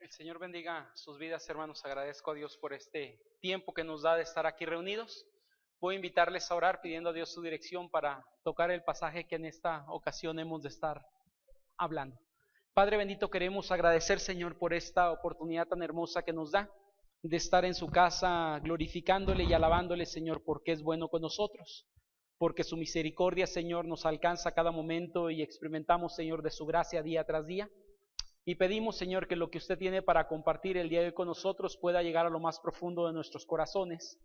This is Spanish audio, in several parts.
El Señor bendiga sus vidas, hermanos. Agradezco a Dios por este tiempo que nos da de estar aquí reunidos. Voy a invitarles a orar pidiendo a Dios su dirección para tocar el pasaje que en esta ocasión hemos de estar hablando. Padre bendito, queremos agradecer, Señor, por esta oportunidad tan hermosa que nos da de estar en su casa glorificándole y alabándole, Señor, porque es bueno con nosotros, porque su misericordia, Señor, nos alcanza a cada momento y experimentamos, Señor, de su gracia día tras día. Y pedimos, Señor, que lo que usted tiene para compartir el día de hoy con nosotros pueda llegar a lo más profundo de nuestros corazones.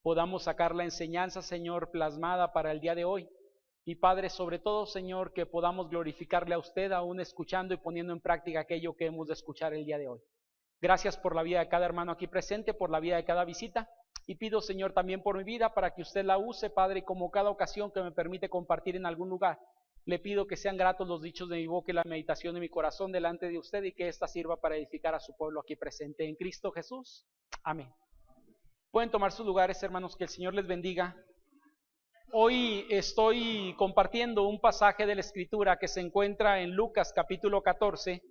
Podamos sacar la enseñanza, Señor, plasmada para el día de hoy. Y Padre, sobre todo, Señor, que podamos glorificarle a usted aún escuchando y poniendo en práctica aquello que hemos de escuchar el día de hoy. Gracias por la vida de cada hermano aquí presente, por la vida de cada visita. Y pido, Señor, también por mi vida para que usted la use, Padre, como cada ocasión que me permite compartir en algún lugar. Le pido que sean gratos los dichos de mi boca y la meditación de mi corazón delante de usted y que ésta sirva para edificar a su pueblo aquí presente en Cristo Jesús. Amén. Pueden tomar sus lugares, hermanos, que el Señor les bendiga. Hoy estoy compartiendo un pasaje de la Escritura que se encuentra en Lucas capítulo 14,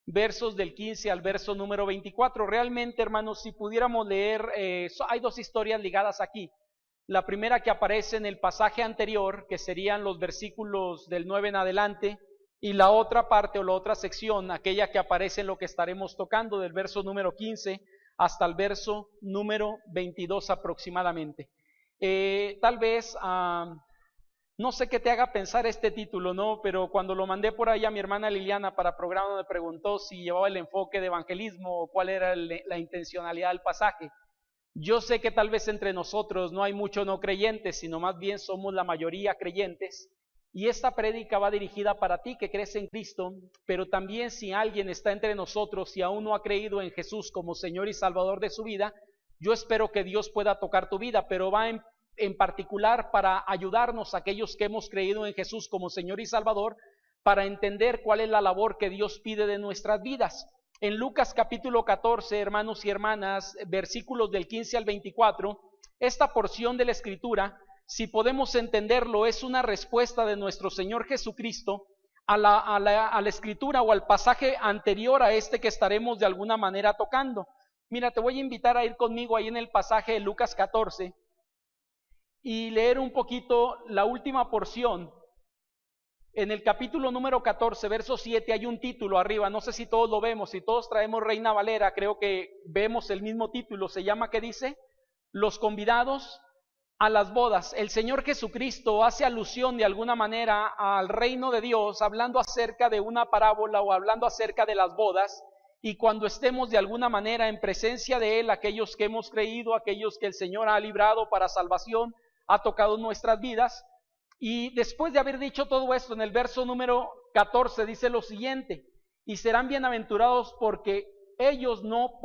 versos del 15 al verso número 24. Realmente, hermanos, si pudiéramos leer, hay dos historias ligadas aquí. La primera que aparece en el pasaje anterior, que serían los versículos del 9 en adelante, y la otra parte o la otra sección, aquella que aparece en lo que estaremos tocando, del verso número 15 hasta el verso número 22 aproximadamente. Tal vez, no sé qué te haga pensar este título, ¿no? Pero cuando lo mandé por ahí a mi hermana Liliana para programa, me preguntó si llevaba el enfoque de evangelismo o cuál era la intencionalidad del pasaje. Yo sé que tal vez entre nosotros no hay muchos no creyentes, sino más bien somos la mayoría creyentes. Y esta prédica va dirigida para ti que crees en Cristo, pero también si alguien está entre nosotros y aún no ha creído en Jesús como Señor y Salvador de su vida, yo espero que Dios pueda tocar tu vida, pero va en particular para ayudarnos a aquellos que hemos creído en Jesús como Señor y Salvador, para entender cuál es la labor que Dios pide de nuestras vidas. En Lucas capítulo 14, hermanos y hermanas, versículos del 15 al 24, esta porción de la Escritura, si podemos entenderlo, es una respuesta de nuestro Señor Jesucristo a la Escritura o al pasaje anterior a este que estaremos de alguna manera tocando. Mira, te voy a invitar a ir conmigo ahí en el pasaje de Lucas 14 y leer un poquito la última porción. En el capítulo número 14, verso 7, hay un título arriba, no sé si todos lo vemos, si todos traemos Reina Valera, creo que vemos el mismo título, se llama, ¿qué dice? Los convidados a las bodas. El Señor Jesucristo hace alusión de alguna manera al reino de Dios, hablando acerca de una parábola o hablando acerca de las bodas, y cuando estemos de alguna manera en presencia de Él, aquellos que hemos creído, aquellos que el Señor ha librado para salvación, ha tocado nuestras vidas. Y después de haber dicho todo esto, en el verso número 14 dice lo siguiente: y serán bienaventurados porque ellos no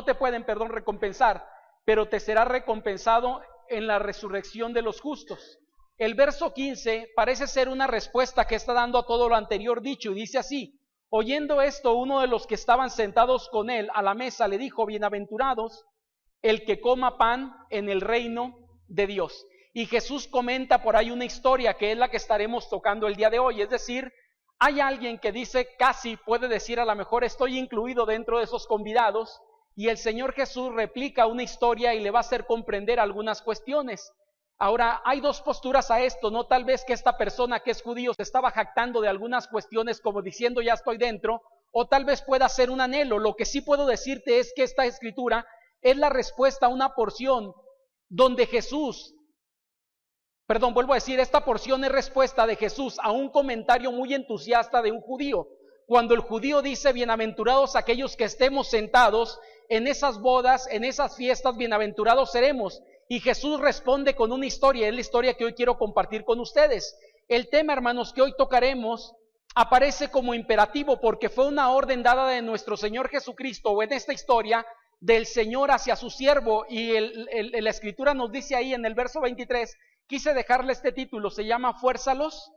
te pueden recompensar, pero te será recompensado en la resurrección de los justos. El verso 15 parece ser una respuesta que está dando a todo lo anterior dicho, y dice así: oyendo esto, uno de los que estaban sentados con él a la mesa le dijo: bienaventurados el que coma pan en el reino de Dios. Y Jesús comenta por ahí una historia que es la que estaremos tocando el día de hoy. Es decir, hay alguien que dice, casi puede decir, a lo mejor estoy incluido dentro de esos convidados, y el Señor Jesús replica una historia y le va a hacer comprender algunas cuestiones. Ahora, hay dos posturas a esto, ¿no? Tal vez que esta persona que es judío se estaba jactando de algunas cuestiones como diciendo ya estoy dentro, o tal vez pueda ser un anhelo. Lo que sí puedo decirte es que esta escritura es la respuesta a una porción donde esta porción es respuesta de Jesús a un comentario muy entusiasta de un judío. Cuando el judío dice, bienaventurados aquellos que estemos sentados en esas bodas, en esas fiestas, bienaventurados seremos. Y Jesús responde con una historia, es la historia que hoy quiero compartir con ustedes. El tema, hermanos, que hoy tocaremos aparece como imperativo porque fue una orden dada de nuestro Señor Jesucristo, o en esta historia, del Señor hacia su siervo. Y la Escritura nos dice ahí en el verso 23, quise dejarle este título, se llama Fuérzalos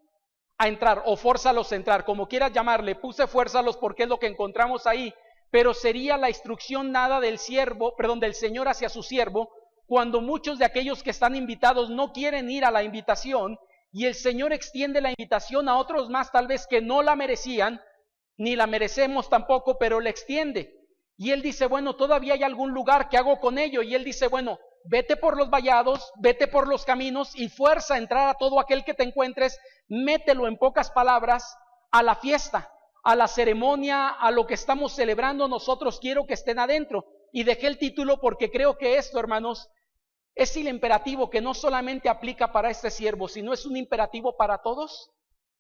a entrar o Fórzalos a entrar, como quieras llamarle. Puse fuérzalos porque es lo que encontramos ahí, pero sería la instrucción dada del Señor hacia su siervo, cuando muchos de aquellos que están invitados no quieren ir a la invitación, y el Señor extiende la invitación a otros más tal vez que no la merecían, ni la merecemos tampoco, pero la extiende. Y él dice, bueno, todavía hay algún lugar, ¿qué hago con ello? Y él dice, bueno, vete por los vallados, vete por los caminos y fuerza a entrar a todo aquel que te encuentres, mételo en pocas palabras a la fiesta, a la ceremonia, a lo que estamos celebrando nosotros, quiero que estén adentro. Y dejé el título porque creo que esto, hermanos, es el imperativo que no solamente aplica para este siervo, sino es un imperativo para todos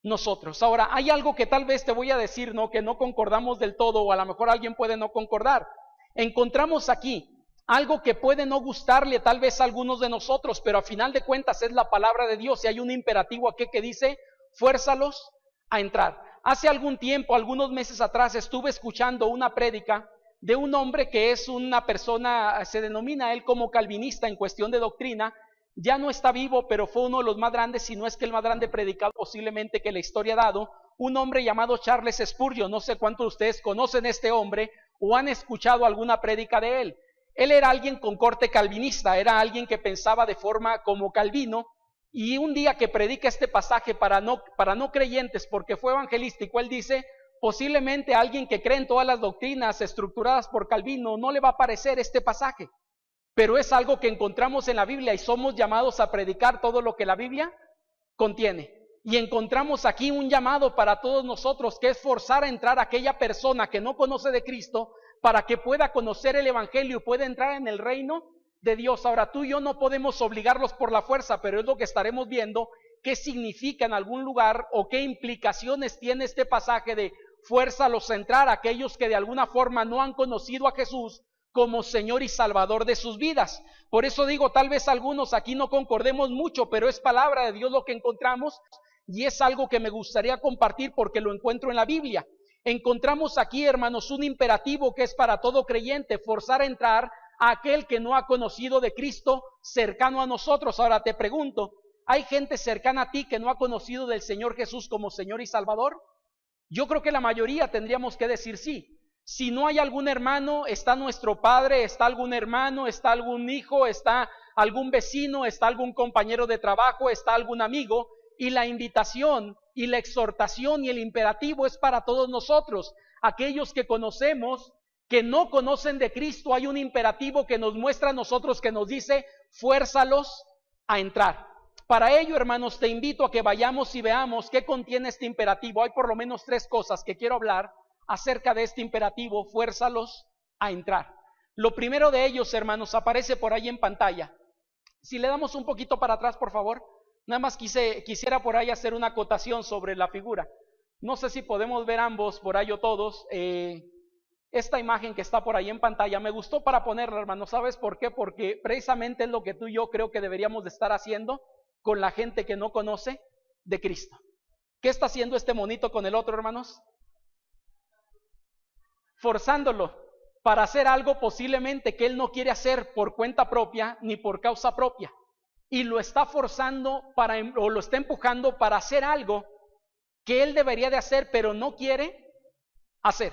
nosotros. Ahora, hay algo que tal vez te voy a decir, ¿no? Que no concordamos del todo, o a lo mejor alguien puede no concordar. Encontramos aquí algo que puede no gustarle tal vez a algunos de nosotros, pero a final de cuentas es la palabra de Dios y hay un imperativo aquí que dice, fuérzalos a entrar. Hace algún tiempo, algunos meses atrás, estuve escuchando una prédica de un hombre que es una persona, se denomina él como calvinista en cuestión de doctrina. Ya no está vivo, pero fue uno de los más grandes, si no es que el más grande predicado posiblemente que la historia ha dado, un hombre llamado Charles Spurgeon. No sé cuántos de ustedes conocen a este hombre o han escuchado alguna prédica de él. Él era alguien con corte calvinista, era alguien que pensaba de forma como Calvino, y un día que predica este pasaje para no creyentes, porque fue evangelístico, él dice, posiblemente a alguien que cree en todas las doctrinas estructuradas por Calvino no le va a parecer este pasaje, pero es algo que encontramos en la Biblia y somos llamados a predicar todo lo que la Biblia contiene. Y encontramos aquí un llamado para todos nosotros, que es forzar a entrar a aquella persona que no conoce de Cristo para que pueda conocer el Evangelio y pueda entrar en el reino de Dios. Ahora, tú y yo no podemos obligarlos por la fuerza, pero es lo que estaremos viendo, qué significa en algún lugar o qué implicaciones tiene este pasaje de fuérzalos a entrar a aquellos que de alguna forma no han conocido a Jesús como Señor y Salvador de sus vidas. Por eso digo, tal vez algunos aquí no concordemos mucho, pero es palabra de Dios lo que encontramos y es algo que me gustaría compartir porque lo encuentro en la Biblia. Encontramos aquí, hermanos, un imperativo que es para todo creyente, forzar a entrar a aquel que no ha conocido de Cristo cercano a nosotros. Ahora te pregunto, ¿hay gente cercana a ti que no ha conocido del Señor Jesús como Señor y Salvador? Yo creo que la mayoría tendríamos que decir sí. Si no hay algún hermano, está nuestro padre, está algún hermano, está algún hijo, está algún vecino, está algún compañero de trabajo, está algún amigo, y la invitación y la exhortación y el imperativo es para todos nosotros. Aquellos que conocemos, que no conocen de Cristo, hay un imperativo que nos muestra a nosotros, que nos dice, fuérzalos a entrar. Para ello, hermanos, te invito a que vayamos y veamos qué contiene este imperativo. Hay por lo menos 3 cosas que quiero hablar acerca de este imperativo, fuérzalos a entrar. Lo primero de ellos, hermanos, aparece por ahí en pantalla. Si le damos un poquito para atrás, por favor. Nada más quisiera por ahí hacer una acotación sobre la figura. No sé si podemos ver ambos por ahí o todos. Esta imagen que está por ahí en pantalla me gustó para ponerla, hermanos. ¿Sabes por qué? Porque precisamente es lo que tú y yo creo que deberíamos de estar haciendo con la gente que no conoce de Cristo. ¿Qué está haciendo este monito con el otro, hermanos? Forzándolo para hacer algo posiblemente que él no quiere hacer por cuenta propia ni por causa propia. Y lo está forzando o lo está empujando para hacer algo que él debería de hacer, pero no quiere hacer.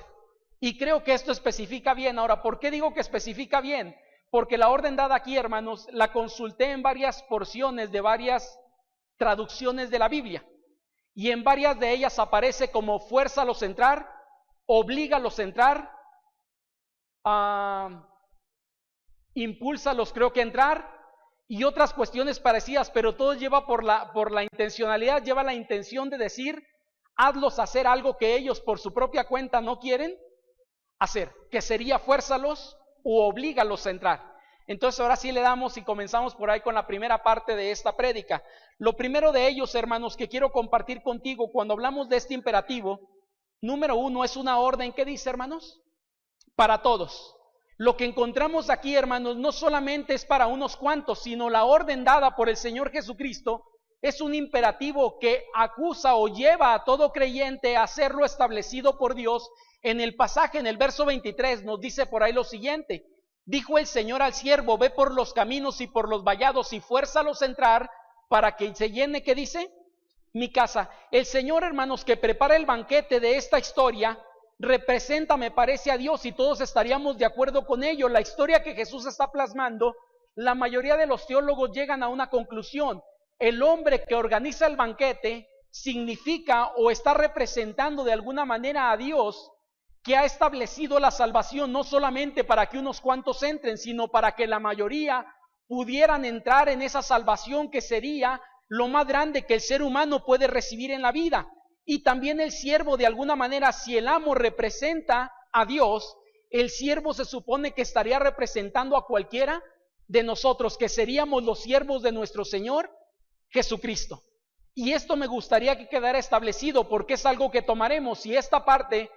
Y creo que esto especifica bien. Ahora, ¿por qué digo que especifica bien? Porque la orden dada aquí, hermanos, la consulté en varias porciones de varias traducciones de la Biblia. Y en varias de ellas aparece como fuérzalos a entrar, oblígalos a entrar, impúlsalos creo que a entrar, y otras cuestiones parecidas, pero todo lleva por la intencionalidad, lleva la intención de decir, hazlos hacer algo que ellos por su propia cuenta no quieren hacer, que sería fuérzalos o oblígalos a entrar. Entonces ahora sí le damos y comenzamos por ahí con la primera parte de esta prédica. Lo primero de ellos, hermanos, que quiero compartir contigo cuando hablamos de este imperativo, número 1, es una orden. ¿Qué dice, hermanos? Para todos. Lo que encontramos aquí, hermanos, no solamente es para unos cuantos, sino la orden dada por el Señor Jesucristo es un imperativo que acusa o lleva a todo creyente a hacer lo establecido por Dios. En el pasaje, en el verso 23, nos dice por ahí lo siguiente: dijo el Señor al siervo, ve por los caminos y por los vallados y fuérzalos a entrar para que se llene, ¿qué dice? Mi casa. El Señor, hermanos, que prepara el banquete de esta historia, representa, me parece, a Dios, y todos estaríamos de acuerdo con ello. La historia que Jesús está plasmando, la mayoría de los teólogos llegan a una conclusión: el hombre que organiza el banquete significa o está representando de alguna manera a Dios, que ha establecido la salvación no solamente para que unos cuantos entren, sino para que la mayoría pudieran entrar en esa salvación que sería lo más grande que el ser humano puede recibir en la vida. Y también el siervo, de alguna manera, si el amo representa a Dios, el siervo se supone que estaría representando a cualquiera de nosotros, que seríamos los siervos de nuestro Señor Jesucristo. Y esto me gustaría que quedara establecido, porque es algo que tomaremos. Si esta parte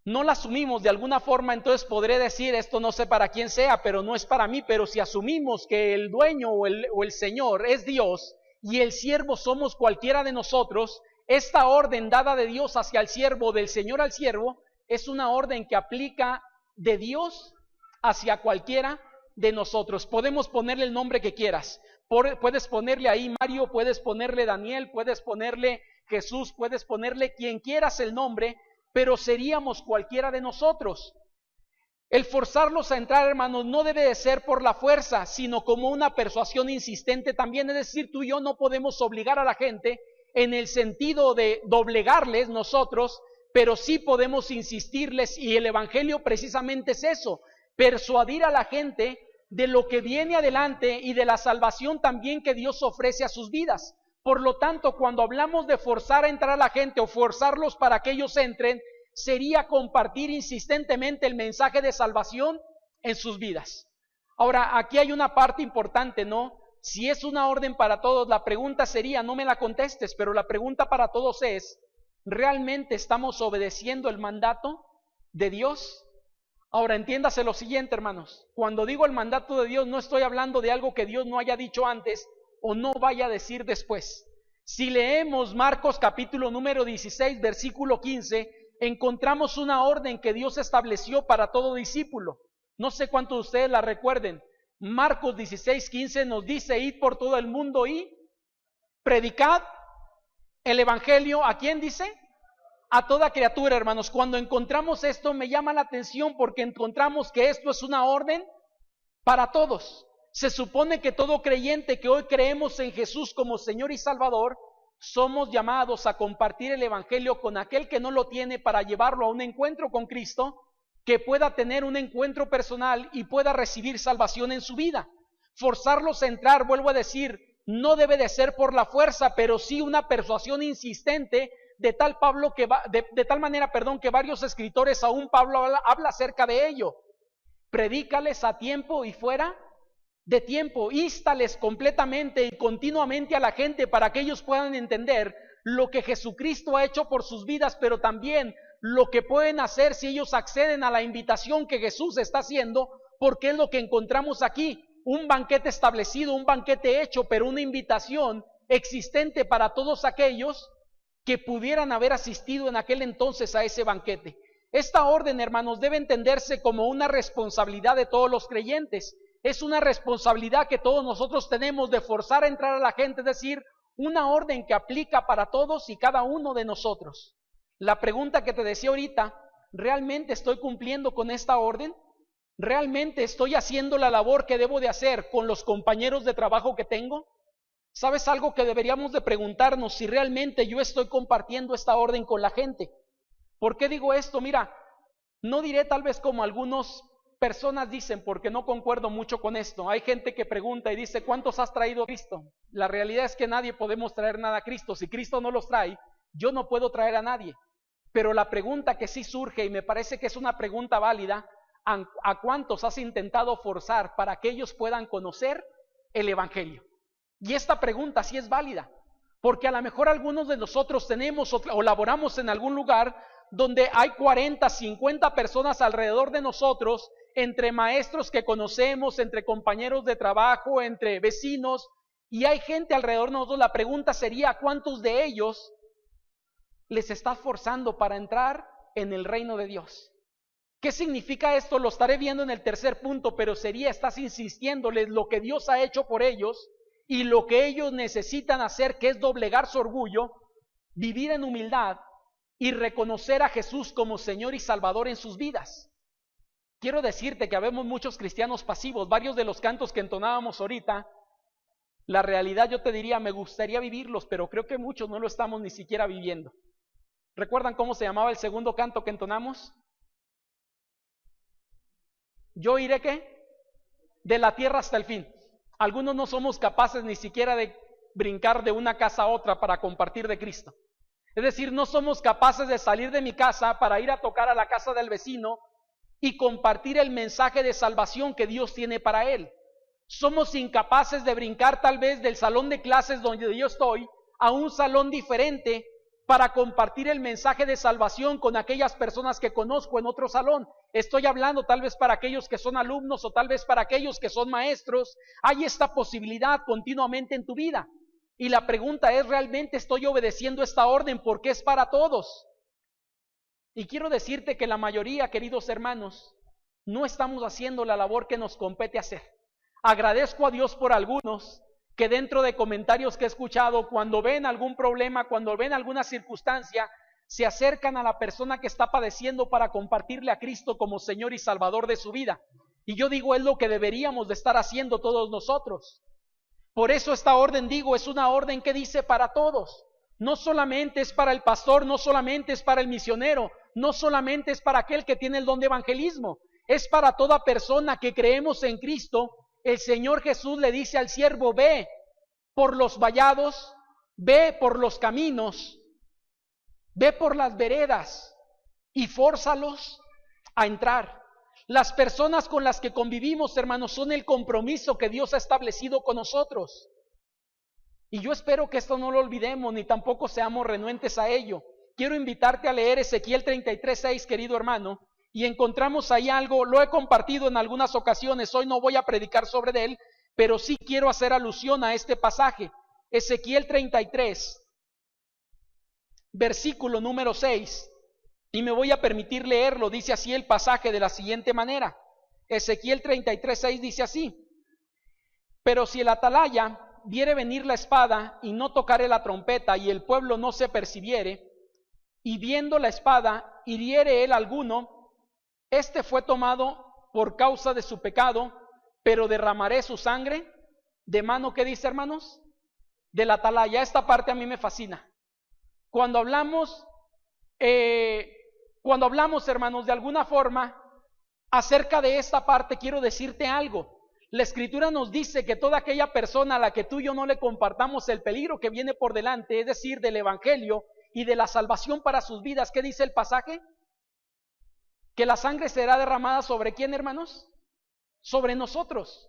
no la asumimos de alguna forma, entonces podré decir, esto no sé para quién sea, pero no es para mí. Pero si asumimos que el dueño o el Señor es Dios y el siervo somos cualquiera de nosotros, esta orden dada de Dios hacia el siervo, del Señor al siervo, es una orden que aplica de Dios hacia cualquiera de nosotros. Podemos ponerle el nombre que quieras. Puedes ponerle ahí Mario, puedes ponerle Daniel, puedes ponerle Jesús, puedes ponerle quien quieras el nombre, pero seríamos cualquiera de nosotros. El forzarlos a entrar, hermanos, no debe de ser por la fuerza, sino como una persuasión insistente también. Es decir, tú y yo no podemos obligar a la gente en el sentido de doblegarles nosotros, pero sí podemos insistirles, y el evangelio precisamente es eso, persuadir a la gente de lo que viene adelante y de la salvación también que Dios ofrece a sus vidas. Por lo tanto, cuando hablamos de forzar a entrar a la gente o forzarlos para que ellos entren, sería compartir insistentemente el mensaje de salvación en sus vidas. Ahora, aquí hay una parte importante, ¿no? Si es una orden para todos, la pregunta sería, no me la contestes, pero la pregunta para todos es, ¿realmente estamos obedeciendo el mandato de Dios? Ahora, entiéndase lo siguiente, hermanos. Cuando digo el mandato de Dios, no estoy hablando de algo que Dios no haya dicho antes o no vaya a decir después. Si leemos Marcos capítulo número 16, versículo 15, encontramos una orden que Dios estableció para todo discípulo. No sé cuántos de ustedes la recuerden. Marcos 16, 15 nos dice, id por todo el mundo y predicad el evangelio. ¿A quién dice? A toda criatura, hermanos. Cuando encontramos esto me llama la atención porque encontramos que esto es una orden para todos. Se supone que todo creyente que hoy creemos en Jesús como Señor y Salvador, somos llamados a compartir el evangelio con aquel que no lo tiene para llevarlo a un encuentro con Cristo, que pueda tener un encuentro personal y pueda recibir salvación en su vida. Forzarlos a entrar, vuelvo a decir, no debe de ser por la fuerza, pero sí una persuasión insistente, de tal manera, que varios escritores, aún Pablo habla acerca de ello. Predícales a tiempo y fuera de tiempo, ístales completamente y continuamente a la gente para que ellos puedan entender lo que Jesucristo ha hecho por sus vidas, pero también lo que pueden hacer si ellos acceden a la invitación que Jesús está haciendo, porque es lo que encontramos aquí, un banquete establecido, un banquete hecho, pero una invitación existente para todos aquellos que pudieran haber asistido en aquel entonces a ese banquete. Esta orden, hermanos, debe entenderse como una responsabilidad de todos los creyentes. Es una responsabilidad que todos nosotros tenemos de forzar a entrar a la gente, es decir, una orden que aplica para todos y cada uno de nosotros. La pregunta que te decía ahorita, ¿realmente estoy cumpliendo con esta orden? ¿Realmente estoy haciendo la labor que debo de hacer con los compañeros de trabajo que tengo? ¿Sabes algo que deberíamos de preguntarnos? Si realmente yo estoy compartiendo esta orden con la gente. ¿Por qué digo esto? Mira, no diré tal vez como algunas personas dicen, porque no concuerdo mucho con esto. Hay gente que pregunta y dice, ¿cuántos has traído a Cristo? La realidad es que nadie podemos traer nada a Cristo. Si Cristo no los trae, yo no puedo traer a nadie. Pero la pregunta que sí surge, y me parece que es una pregunta válida, ¿a cuántos has intentado forzar para que ellos puedan conocer el evangelio? Y esta pregunta sí es válida, porque a lo mejor algunos de nosotros tenemos o laboramos en algún lugar donde hay 40, 50 personas alrededor de nosotros, entre maestros que conocemos, entre compañeros de trabajo, entre vecinos, y hay gente alrededor de nosotros. La pregunta sería, ¿a cuántos de ellos les estás forzando para entrar en el reino de Dios? ¿Qué significa esto? Lo estaré viendo en el tercer punto, pero sería, estás insistiéndoles lo que Dios ha hecho por ellos y lo que ellos necesitan hacer, que es doblegar su orgullo, vivir en humildad y reconocer a Jesús como Señor y Salvador en sus vidas. Quiero decirte que habemos muchos cristianos pasivos. Varios de los cantos que entonábamos ahorita La realidad yo te diría, me gustaría vivirlos, pero creo que muchos no lo estamos ni siquiera viviendo. ¿Recuerdan cómo se llamaba el segundo canto que entonamos? Yo iré, ¿qué? De la tierra hasta el fin. Algunos no somos capaces ni siquiera de brincar de una casa a otra para compartir de Cristo. Es decir, no somos capaces de salir de mi casa para ir a tocar a la casa del vecino y compartir el mensaje de salvación que Dios tiene para él. Somos incapaces de brincar tal vez del salón de clases donde yo estoy a un salón diferente para compartir el mensaje de salvación con aquellas personas que conozco en otro salón. Estoy hablando tal vez para aquellos que son alumnos o tal vez para aquellos que son maestros. Hay esta posibilidad continuamente en tu vida. Y la pregunta es, ¿realmente estoy obedeciendo esta orden? Porque es para todos. Y quiero decirte que la mayoría, queridos hermanos, no estamos haciendo la labor que nos compete hacer. Agradezco a Dios por algunos que dentro de comentarios que he escuchado, cuando ven algún problema, cuando ven alguna circunstancia, se acercan a la persona que está padeciendo para compartirle a Cristo como Señor y Salvador de su vida. Y yo digo, es lo que deberíamos de estar haciendo todos nosotros. Por eso esta orden, digo, es una orden que dice para todos. No solamente es para el pastor, no solamente es para el misionero, no solamente es para aquel que tiene el don de evangelismo, es para toda persona que creemos en Cristo. El Señor Jesús le dice al siervo, ve por los vallados, ve por los caminos, ve por las veredas y fórzalos a entrar. Las personas con las que convivimos, hermanos, son el compromiso que Dios ha establecido con nosotros. Y yo espero que esto no lo olvidemos, ni tampoco seamos renuentes a ello. Quiero invitarte a leer Ezequiel 33:6, querido hermano, y encontramos ahí algo, lo he compartido en algunas ocasiones, hoy no voy a predicar sobre él, pero sí quiero hacer alusión a este pasaje. Ezequiel 33, versículo número 6, y me voy a permitir leerlo, dice así el pasaje de la siguiente manera. Ezequiel 33:6 dice así: pero si el atalaya viere venir la espada y no tocare la trompeta y el pueblo no se apercibiere, y viendo la espada hiriere él alguno, este fue tomado por causa de su pecado, pero derramaré su sangre de mano, ¿qué dice, hermanos? Del atalaya. Esta parte a mí me fascina. Cuando hablamos, hermanos, de alguna forma acerca de esta parte, quiero decirte algo. La Escritura nos dice que toda aquella persona a la que tú y yo no le compartamos el peligro que viene por delante, es decir, del Evangelio y de la salvación para sus vidas, ¿qué dice el pasaje? Que la sangre será derramada ¿sobre quién, hermanos? Sobre nosotros.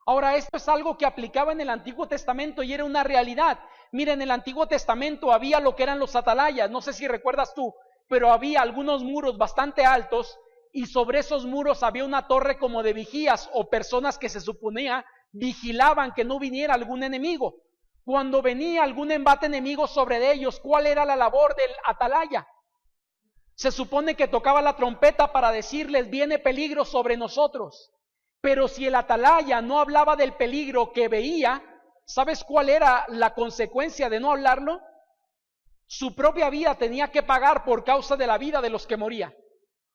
Ahora, esto es algo que aplicaba en el Antiguo Testamento y era una realidad. Mira, en el Antiguo Testamento había lo que eran los atalayas, no sé si recuerdas tú, pero había algunos muros bastante altos y sobre esos muros había una torre como de vigías o personas que se suponía vigilaban que no viniera algún enemigo. Cuando venía algún embate enemigo sobre ellos, ¿cuál era la labor del atalaya? Se supone que tocaba la trompeta para decirles, viene peligro sobre nosotros. Pero si el atalaya no hablaba del peligro que veía, ¿sabes cuál era la consecuencia de no hablarlo? Su propia vida tenía que pagar por causa de la vida de los que morían.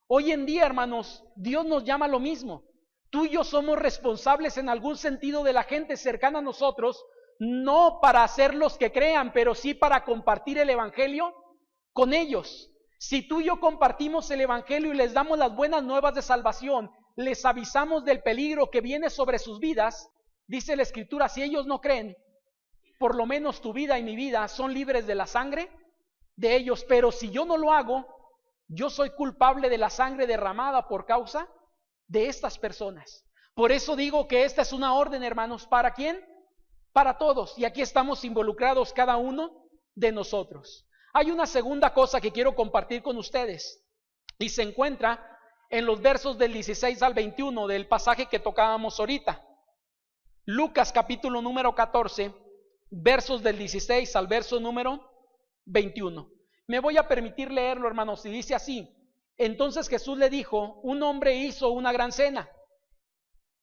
Hoy en día, hermanos, Dios nos llama a lo mismo. Tú y yo somos responsables en algún sentido de la gente cercana a nosotros, no para hacerlos que crean, pero sí para compartir el Evangelio con ellos. Si tú y yo compartimos el Evangelio y les damos las buenas nuevas de salvación, les avisamos del peligro que viene sobre sus vidas, dice la Escritura, si ellos no creen, por lo menos tu vida y mi vida son libres de la sangre de ellos. Pero si yo no lo hago, yo soy culpable de la sangre derramada por causa de estas personas. Por eso digo que esta es una orden, hermanos, ¿para quién? Para todos. Y aquí estamos involucrados cada uno de nosotros. Hay una segunda cosa que quiero compartir con ustedes y se encuentra en los versos del 16 al 21 del pasaje que tocábamos ahorita. Lucas capítulo número 14, versos del 16 al verso número 21. Me voy a permitir leerlo, hermanos, y dice así: entonces Jesús le dijo, un hombre hizo una gran cena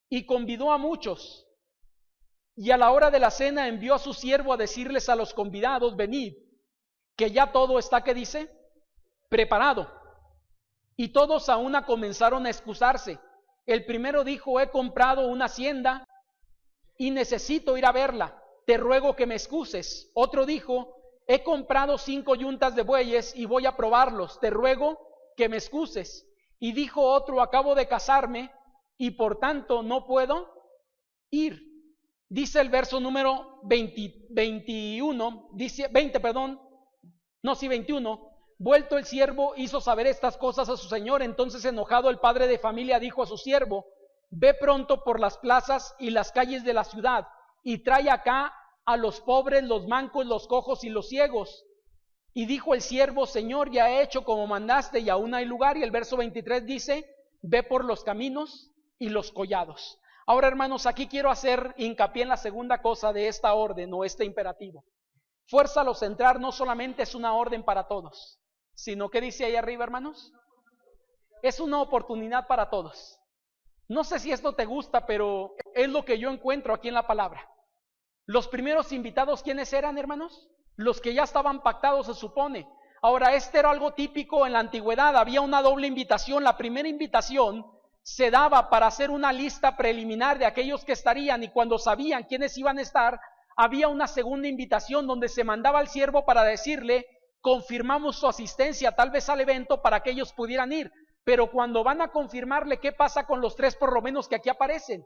y convidó a muchos, y a la hora de la cena envió a su siervo a decirles a los convidados, venid, que ya todo está, ¿qué dice? Preparado. Y todos a una comenzaron a excusarse. El primero dijo, he comprado una hacienda y necesito ir a verla, te ruego que me excuses. Otro dijo, he comprado 5 yuntas de bueyes y voy a probarlos, te ruego que me excuses. Y dijo otro, acabo de casarme y por tanto no puedo ir. Dice el verso número 21, dice 20, perdón, no, sí 21. Vuelto el siervo hizo saber estas cosas a su señor. Entonces enojado el padre de familia dijo a su siervo, ve pronto por las plazas y las calles de la ciudad y trae acá a los pobres, los mancos, los cojos y los ciegos. Y dijo el siervo, Señor, ya he hecho como mandaste y aún hay lugar. Y el verso 23 dice, ve por los caminos y los collados. Ahora, hermanos, aquí quiero hacer hincapié en la segunda cosa de esta orden o este imperativo. Fuerza a los entrar no solamente es una orden para todos, sino que dice ahí arriba, hermanos, es una oportunidad para todos. No sé si esto te gusta, pero es lo que yo encuentro aquí en la palabra. Los primeros invitados, ¿quiénes eran, hermanos? Los que ya estaban pactados, se supone. Ahora, este era algo típico en la antigüedad, había una doble invitación. La primera invitación se daba para hacer una lista preliminar de aquellos que estarían, y cuando sabían quiénes iban a estar, había una segunda invitación donde se mandaba al siervo para decirle, confirmamos su asistencia tal vez al evento para que ellos pudieran ir. Pero cuando van a confirmarle, ¿qué pasa con los 3 por lo menos que aquí aparecen?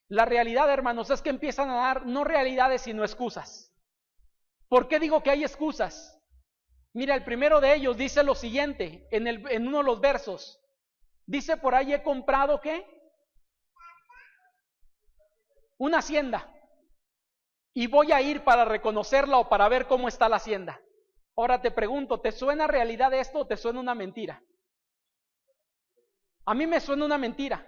La realidad, hermanos, es que empiezan a dar no realidades sino excusas. ¿Por qué digo que hay excusas? Mira, el primero de ellos dice lo siguiente, en uno de los versos. Dice por ahí, he comprado, ¿qué? Una hacienda. Y voy a ir para reconocerla o para ver cómo está la hacienda. Ahora te pregunto, ¿te suena realidad esto o te suena una mentira? A mí me suena una mentira.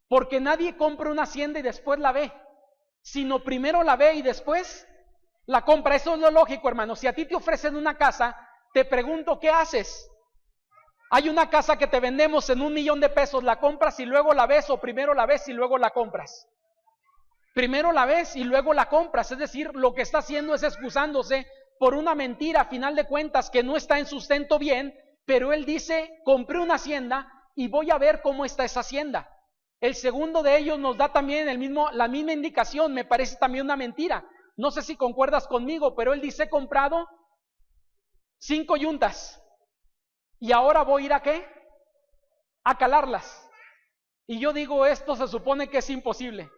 Porque nadie compra una hacienda y después la ve, sino primero la ve y después la compra. Eso es lo lógico, hermano. Si a ti te ofrecen una casa, te pregunto, ¿qué haces? Hay una casa que te vendemos en $1,000,000, ¿la compras y luego la ves o primero la ves y luego la compras? Primero la ves y luego la compras. Es decir, lo que está haciendo es excusándose por una mentira, a final de cuentas, que no está en sustento bien, pero él dice, compré una hacienda y voy a ver cómo está esa hacienda. El segundo de ellos nos da también la misma indicación, me parece también una mentira. No sé si concuerdas conmigo, pero él dice, he comprado 5 yuntas y ahora voy a ir ¿a qué? A calarlas. Y yo digo, esto se supone que es imposible.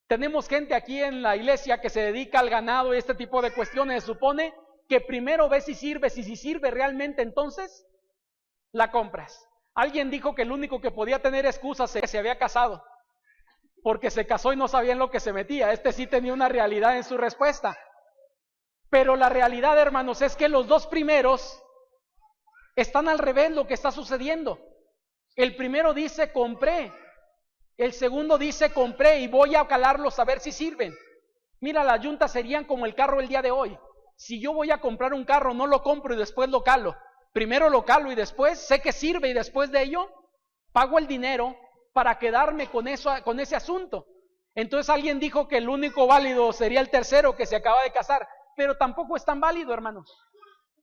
Tenemos gente aquí en la iglesia que se dedica al ganado y este tipo de cuestiones. Se supone que primero ves si sirve, y si sirve realmente, entonces la compras. Alguien dijo que el único que podía tener excusas es que se había casado, porque se casó y no sabía en lo que se metía. Este sí tenía una realidad en su respuesta. Pero la realidad, hermanos, es que los 2 primeros están al revés lo que está sucediendo. El primero dice, compré. El segundo dice, compré y voy a calarlos a ver si sirven. Mira, las yuntas serían como el carro el día de hoy. Si yo voy a comprar un carro, no lo compro y después lo calo. Primero lo calo y después sé que sirve y después de ello pago el dinero para quedarme con ese asunto. Entonces alguien dijo que el único válido sería el tercero que se acaba de casar, pero tampoco es tan válido, hermanos,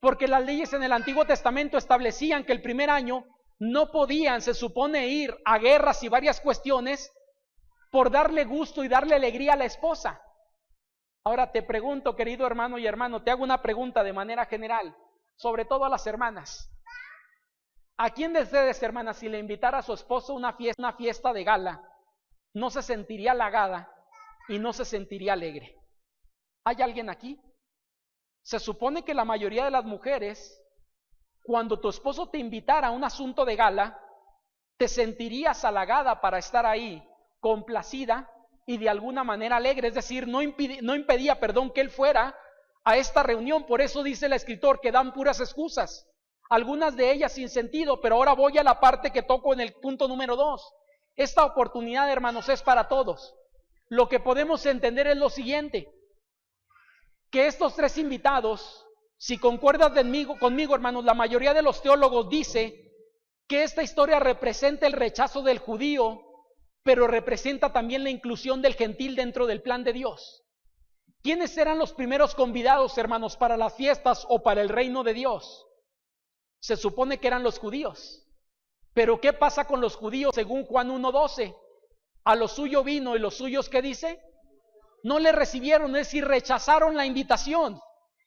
porque las leyes en el Antiguo Testamento establecían que el primer año no podían, se supone, ir a guerras y varias cuestiones por darle gusto y darle alegría a la esposa. Ahora te pregunto, querido hermano y hermano, te hago una pregunta de manera general, sobre todo a las hermanas. ¿A quién de ustedes, hermanas, si le invitara a su esposo una fiesta de gala, no se sentiría halagada y no se sentiría alegre? ¿Hay alguien aquí? Se supone que la mayoría de las mujeres, cuando tu esposo te invitara a un asunto de gala, te sentirías halagada para estar ahí, complacida y de alguna manera alegre. Es decir, no impedía que él fuera a esta reunión. Por eso dice el escritor que dan puras excusas, algunas de ellas sin sentido. Pero ahora voy a la parte que toco en el punto número 2. Esta oportunidad, hermanos, es para todos. Lo que podemos entender es lo siguiente, que estos 3 invitados, si concuerdas conmigo, hermanos, la mayoría de los teólogos dice que esta historia representa el rechazo del judío, pero representa también la inclusión del gentil dentro del plan de Dios. ¿Quiénes eran los primeros convidados, hermanos, para las fiestas o para el reino de Dios? Se supone que eran los judíos. Pero ¿qué pasa con los judíos según Juan 1:12? A lo suyo vino y los suyos, ¿qué dice? no le recibieron, es decir, rechazaron la invitación.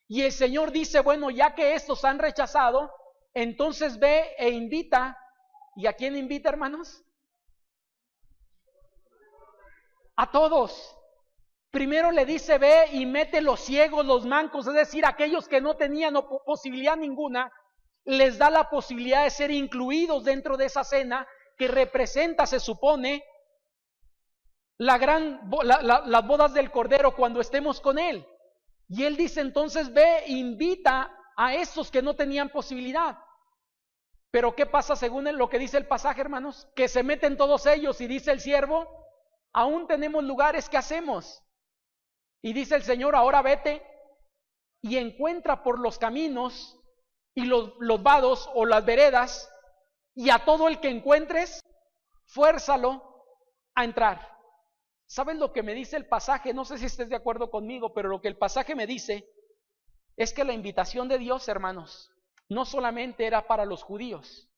Y el Señor dice, bueno, ya que estos han rechazado, entonces ve e invita. ¿Y a quién invita, hermanos? A todos. Primero le dice, ve y mete los ciegos, los mancos, es decir, aquellos que no tenían posibilidad ninguna, les da la posibilidad de ser incluidos dentro de esa cena que representa, se supone, las bodas del Cordero cuando estemos con Él. Y Él dice entonces, ve, invita a esos que no tenían posibilidad. Pero ¿qué pasa según lo que dice el pasaje, hermanos? Que se meten todos ellos y dice el siervo, aún tenemos lugares, ¿qué hacemos? Y dice el Señor, ahora vete y encuentra por los caminos y los vados o las veredas, y a todo el que encuentres, fuérzalo a entrar. ¿Saben lo que me dice el pasaje? No sé si estés de acuerdo conmigo, pero lo que el pasaje me dice es que la invitación de Dios, hermanos, no solamente era para los judíos,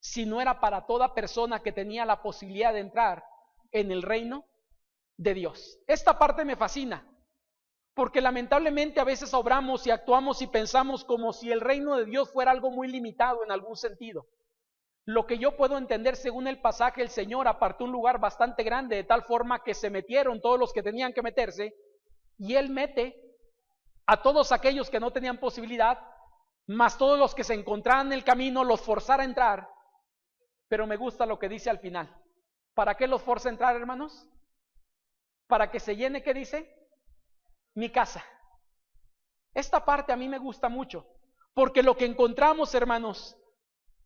sino era para toda persona que tenía la posibilidad de entrar en el reino de Dios. Esta parte me fascina, porque lamentablemente a veces obramos y actuamos y pensamos como si el reino de Dios fuera algo muy limitado en algún sentido. Lo que yo puedo entender según el pasaje, el Señor apartó un lugar bastante grande de tal forma que se metieron todos los que tenían que meterse, y Él mete a todos aquellos que no tenían posibilidad, más todos los que se encontraban en el camino, los forzara a entrar. Pero me gusta lo que dice al final. ¿Para qué los forza a entrar, hermanos? Para que se llene, ¿qué dice? Mi casa. Esta parte a mí me gusta mucho, porque lo que encontramos, hermanos,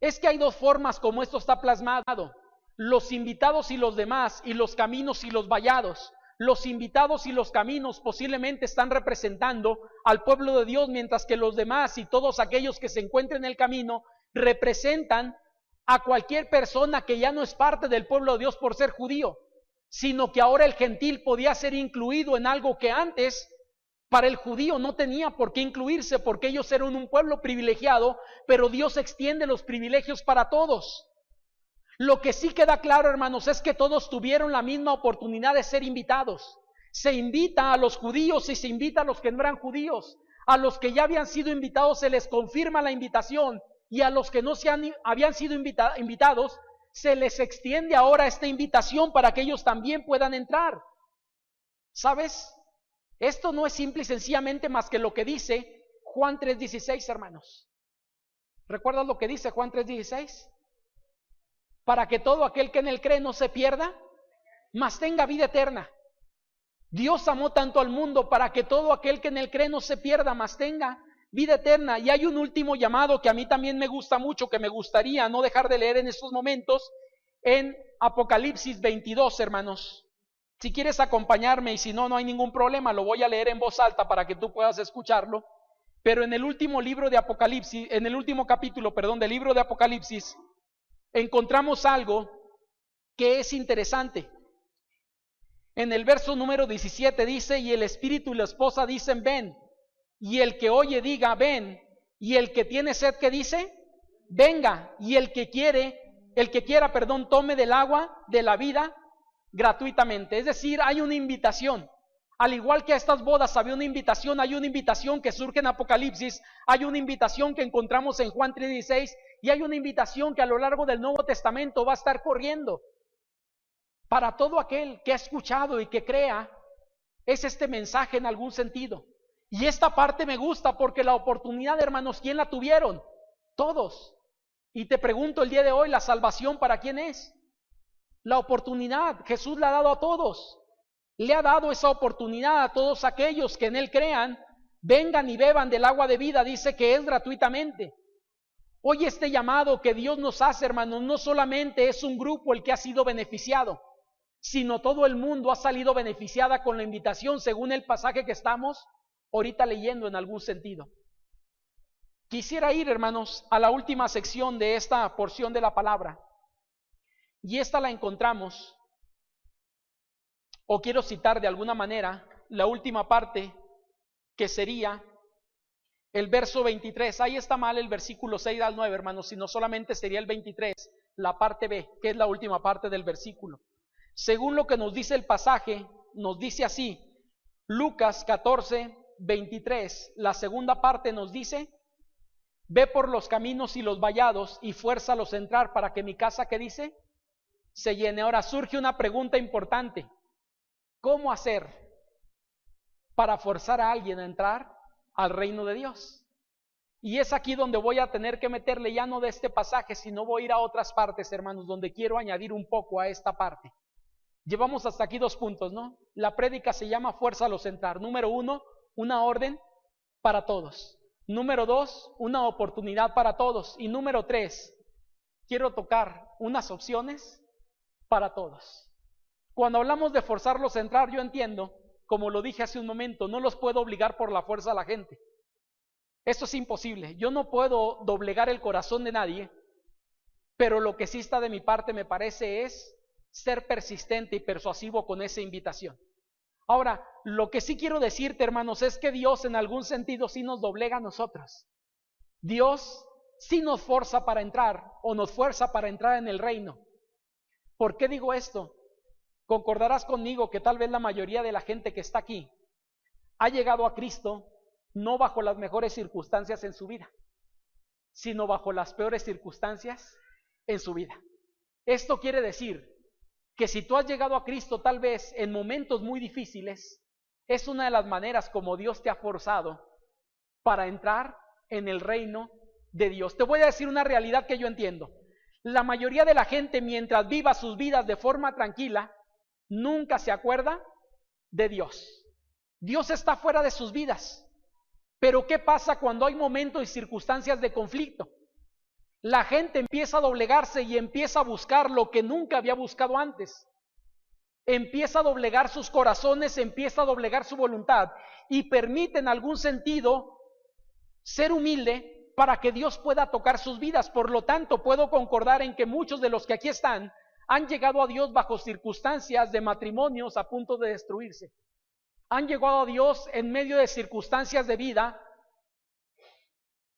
es que hay dos formas como esto está plasmado: los invitados y los demás, y los caminos y los vallados. Los invitados y los caminos posiblemente están representando al pueblo de Dios, mientras que los demás y todos aquellos que se encuentren en el camino representan a cualquier persona que ya no es parte del pueblo de Dios por ser judío, sino que ahora el gentil podía ser incluido en algo que antes para el judío no tenía por qué incluirse, porque ellos eran un pueblo privilegiado, pero Dios extiende los privilegios para todos. Lo que sí queda claro, hermanos, es que todos tuvieron la misma oportunidad de ser invitados. Se invita a los judíos y se invita a los que no eran judíos. A los que ya habían sido invitados se les confirma la invitación, y a los que no habían sido invitados se les extiende ahora esta invitación para que ellos también puedan entrar. ¿Sabes? Esto no es simple y sencillamente más que lo que dice Juan 3:16, hermanos. ¿Recuerdas lo que dice Juan 3:16? Para que todo aquel que en él cree no se pierda, mas tenga vida eterna. Dios amó tanto al mundo para que todo aquel que en él cree no se pierda, mas tenga vida eterna. Y hay un último llamado que a mí también me gusta mucho, que me gustaría no dejar de leer en estos momentos, en Apocalipsis 22, hermanos. Si quieres acompañarme, y si no, no hay ningún problema, lo voy a leer en voz alta para que tú puedas escucharlo. Pero en el último libro de Apocalipsis, en el último capítulo, del libro de Apocalipsis, encontramos algo que es interesante. En el verso número 17 dice, y el espíritu y la esposa dicen, ven. Y el que oye diga, ven. Y el que tiene sed, ¿qué dice? Venga. Y el que quiera, tome del agua de la vida gratuitamente. Es decir, hay una invitación. Al igual que a estas bodas había una invitación, hay una invitación que surge en Apocalipsis, hay una invitación que encontramos en Juan 3:16, y hay una invitación que a lo largo del Nuevo Testamento va a estar corriendo. Para todo aquel que ha escuchado y que crea, es este mensaje en algún sentido. Y esta parte me gusta porque la oportunidad, hermanos, ¿quién la tuvieron? Todos. Y te pregunto el día de hoy, ¿la salvación para quién es? La oportunidad, Jesús la ha dado a todos. Le ha dado esa oportunidad a todos aquellos que en Él crean, vengan y beban del agua de vida, dice que es gratuitamente. Hoy este llamado que Dios nos hace, hermanos, no solamente es un grupo el que ha sido beneficiado, sino todo el mundo ha salido beneficiada con la invitación, según el pasaje que estamos ahorita leyendo en algún sentido. Quisiera ir, hermanos, a la última sección de esta porción de la palabra, y esta la encontramos, o quiero citar de alguna manera la última parte, que sería el verso 23. Ahí está mal el versículo 6 al 9, hermanos, sino solamente sería el 23, la parte B, que es la última parte del versículo. Según lo que nos dice el pasaje, nos dice así: Lucas 14:23, la segunda parte nos dice: ve por los caminos y los vallados y fuérzalos a entrar para que mi casa, ¿qué dice?, se llene. Ahora surge una pregunta importante: ¿cómo hacer para forzar a alguien a entrar al reino de Dios? Y es aquí donde voy a tener que meterle, ya no de este pasaje, sino voy a ir a otras partes, hermanos, donde quiero añadir un poco a esta parte. Llevamos hasta aquí 2 puntos, ¿no? La prédica se llama fuérzalos a entrar. Número 1, una orden para todos. Número 2, una oportunidad para todos. Y número 3, quiero tocar unas opciones para todos. Cuando hablamos de forzarlos a entrar, yo entiendo, como lo dije hace un momento, no los puedo obligar por la fuerza a la gente. Esto es imposible. Yo no puedo doblegar el corazón de nadie, pero lo que sí está de mi parte, me parece, es ser persistente y persuasivo con esa invitación. Ahora, lo que sí quiero decirte, hermanos, es que Dios en algún sentido sí nos doblega a nosotros. Dios sí nos fuerza para entrar, o nos fuerza para entrar en el reino. ¿Por qué digo esto? Concordarás conmigo que tal vez la mayoría de la gente que está aquí ha llegado a Cristo no bajo las mejores circunstancias en su vida, sino bajo las peores circunstancias en su vida. Esto quiere decir que si tú has llegado a Cristo tal vez en momentos muy difíciles, es una de las maneras como Dios te ha forzado para entrar en el reino de Dios. Te voy a decir una realidad que yo entiendo. La mayoría de la gente, mientras viva sus vidas de forma tranquila, nunca se acuerda de Dios. Dios está fuera de sus vidas. Pero ¿qué pasa cuando hay momentos y circunstancias de conflicto? La gente empieza a doblegarse y empieza a buscar lo que nunca había buscado antes. Empieza a doblegar sus corazones, empieza a doblegar su voluntad y permite en algún sentido ser humilde para que Dios pueda tocar sus vidas. Por lo tanto, puedo concordar en que muchos de los que aquí están han llegado a Dios bajo circunstancias de matrimonios a punto de destruirse. Han llegado a Dios en medio de circunstancias de vida